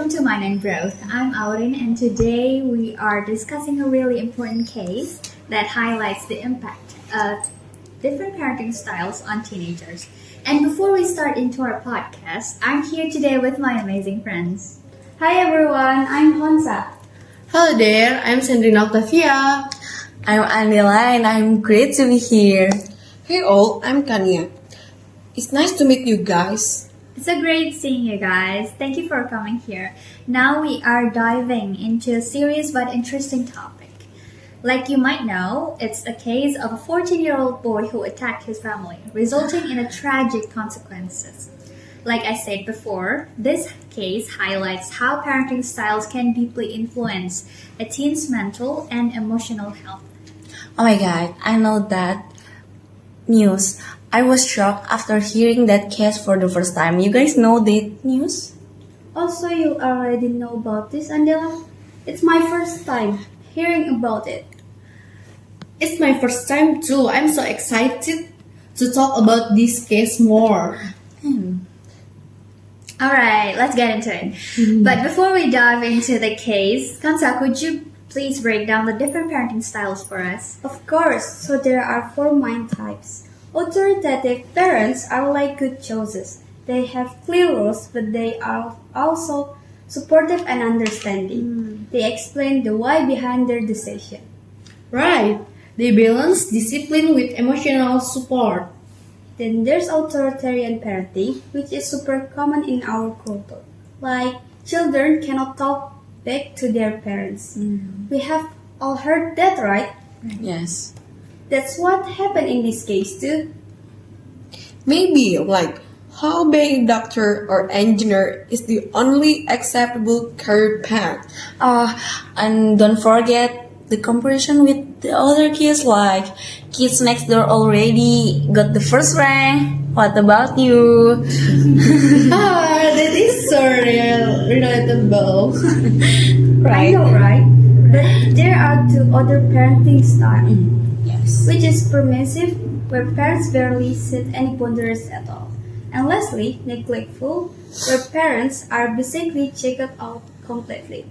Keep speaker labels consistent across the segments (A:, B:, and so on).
A: welcome to Mind and Growth. I'm Aurin, and today we are discussing a really important case that highlights the impact of different parenting styles on teenagers. And before we start into our podcast, I'm here today with my amazing friends.
B: Hi everyone, I'm Honsa.
C: Hello there, I'm Sandrina Octavia.
D: I'm Anila and I'm great to be here.
C: Hey all, I'm Kania. It's nice to meet you guys.
A: It's a great seeing you guys. Thank you for coming here. Now we are diving into a serious but interesting topic. Like you might know, it's a case of a 14-year-old boy who attacked his family, resulting in a tragic consequences. Like I said before, this case highlights how parenting styles can deeply influence a teen's mental and emotional health.
D: Oh my god, I know that news. I was shocked after hearing that case for the first time. You guys know that news?
B: Also, you already know about this, Andela? It's my first time hearing about it.
C: It's my first time too. I'm so excited to talk about this case more.
A: Alright, let's get into it. But before we dive into the case, Kansa, could you please break down the different parenting styles for us?
B: Of course, so there are 4 main types. Authoritative parents are like good choices. They have clear rules, but they are also supportive and understanding. They explain the why behind their decision.
C: Right. They balance discipline with emotional support.
B: Then there's authoritarian parenting, which is super common in our culture. Like, children cannot talk back to their parents. We have all heard that, right?
D: Yes.
B: That's what happened in this case too.
C: Maybe like how being a doctor or engineer is the only acceptable career path.
D: And don't forget the comparison with the other kids, like kids next door already got the first rank. What about you?
C: That is so relatable.
B: I know, right? But there are 2 other parenting styles, which is permissive, where parents barely set any boundaries at all. And lastly, neglectful, where parents are basically checked out completely.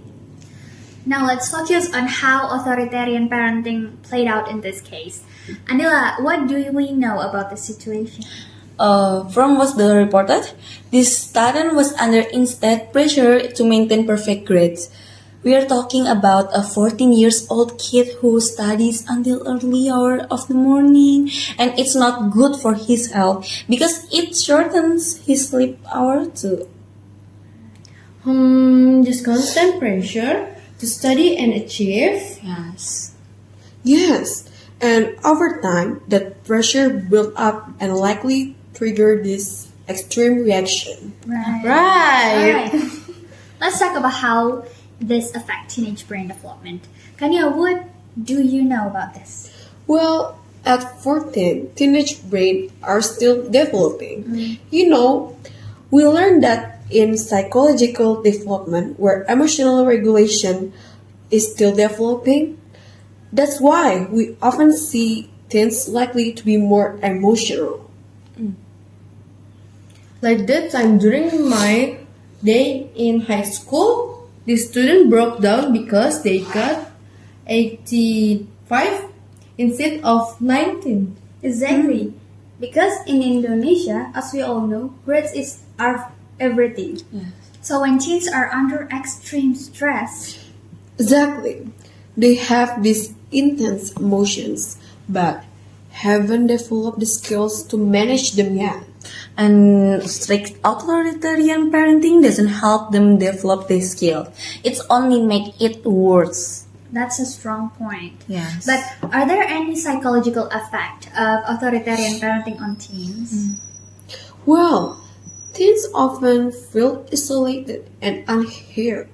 A: Now let's focus on how authoritarian parenting played out in this case. Anila, what do we know about the situation?
D: From what they reported, this student was under instant pressure to maintain perfect grades. We are talking about a 14-year-old kid who studies until early hour of the morning, and it's not good for his health because it shortens his sleep hour too.
C: Just constant pressure to study and achieve.
D: Yes.
C: Yes, and over time, that pressure built up and likely triggered this extreme reaction.
A: Right. Let's talk about how this affects teenage brain development. Kanya, what do you know about this?
C: Well, at 14, teenage brain are still developing. You know, we learned that in psychological development, where emotional regulation is still developing, that's why we often see teens likely to be more emotional.
E: Like that time during my day in high school, the student broke down because they got 85 instead of 19.
B: Exactly. Because in Indonesia, as we all know, grades are everything.
A: So when teens are under extreme stress,
C: Exactly. They have these intense emotions, but haven't developed the skills to manage them yet.
D: And strict authoritarian parenting doesn't help them develop their skills. It's only make it worse.
A: that's a strong point.
D: Yes.
A: But are there any psychological effect of authoritarian parenting on teens?
C: Well, teens often feel isolated and unheard.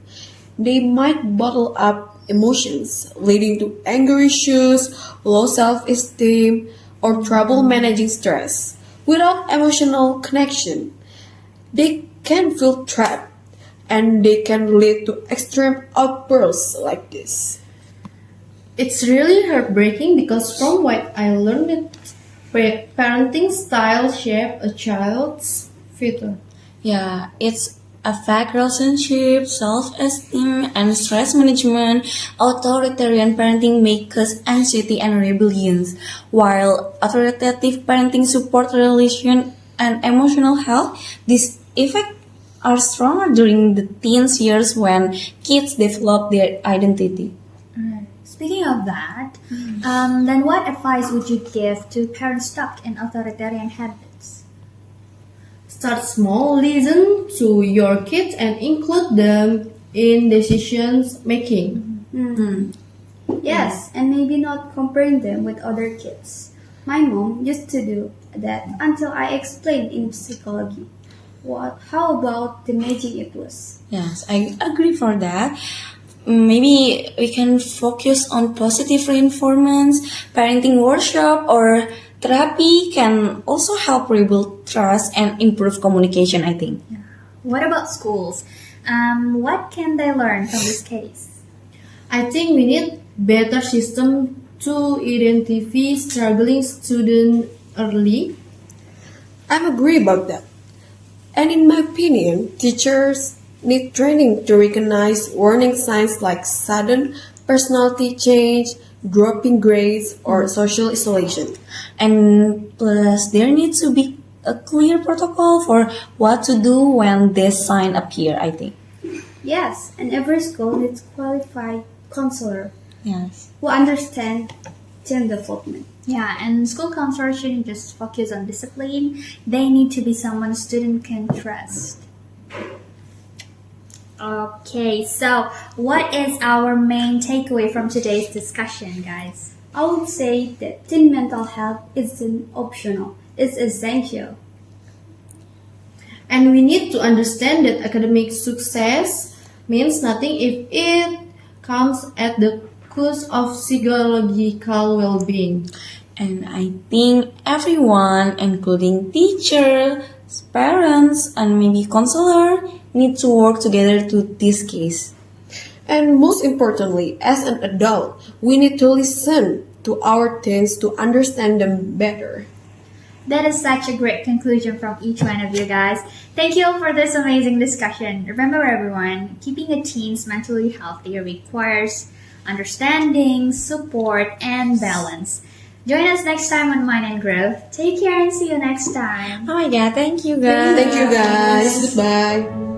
C: They might bottle up emotions, leading to anger issues, low self-esteem, or trouble managing stress. Without emotional connection, they can feel trapped, and they can lead to extreme outbursts like this.
E: It's really heartbreaking because from what I learned, parenting style shape a child's future.
D: Yeah, it's affect relationships, self-esteem, and stress management. Authoritarian parenting may cause anxiety and rebellion, while authoritative parenting support relation and emotional health. These effects are stronger during the teens years when kids develop their identity.
A: Speaking of that, then what advice would you give to parents stuck in authoritarian habits?
E: Start small, listen to your kids and include them in decisions making.
B: Yes, and maybe not comparing them with other kids. My mom used to do that until I explained in psychology. How about the magic it was?
D: Yes, I agree for that. Maybe we can focus on positive reinforcements, parenting workshop or therapy can also help rebuild trust and improve communication, I think.
A: What about schools? What can they learn from this case?
E: I think we need better system to identify struggling students early.
C: I agree about that. And in my opinion, teachers need training to recognize warning signs like sudden personality change, dropping grades, or social isolation.
D: And plus, there needs to be a clear protocol for what to do when this sign appear, I think.
B: Yes, and every school needs qualified counselor
D: Yes.
B: who understand teen development.
A: Yeah, and school counselors shouldn't just focus on discipline. They need to be someone a student can trust. Okay, so what is our main takeaway from today's discussion, guys?
B: I would say that teen mental health isn't optional, it's essential.
E: And we need to understand that academic success means nothing if it comes at the cost of psychological well-being.
D: And I think everyone, including teachers, parents, and maybe counselor, need to work together to this case.
C: And most importantly, as an adult, we need to listen to our teens to understand them better.
A: That is such a great conclusion from each one of you guys. Thank you all for this amazing discussion. Remember everyone, keeping a teens mentally healthy requires understanding, support, and balance. Join us next time on Mind and Growth. Take care and see you next time.
D: Oh my god, thank you guys.
C: Thank you guys. Goodbye.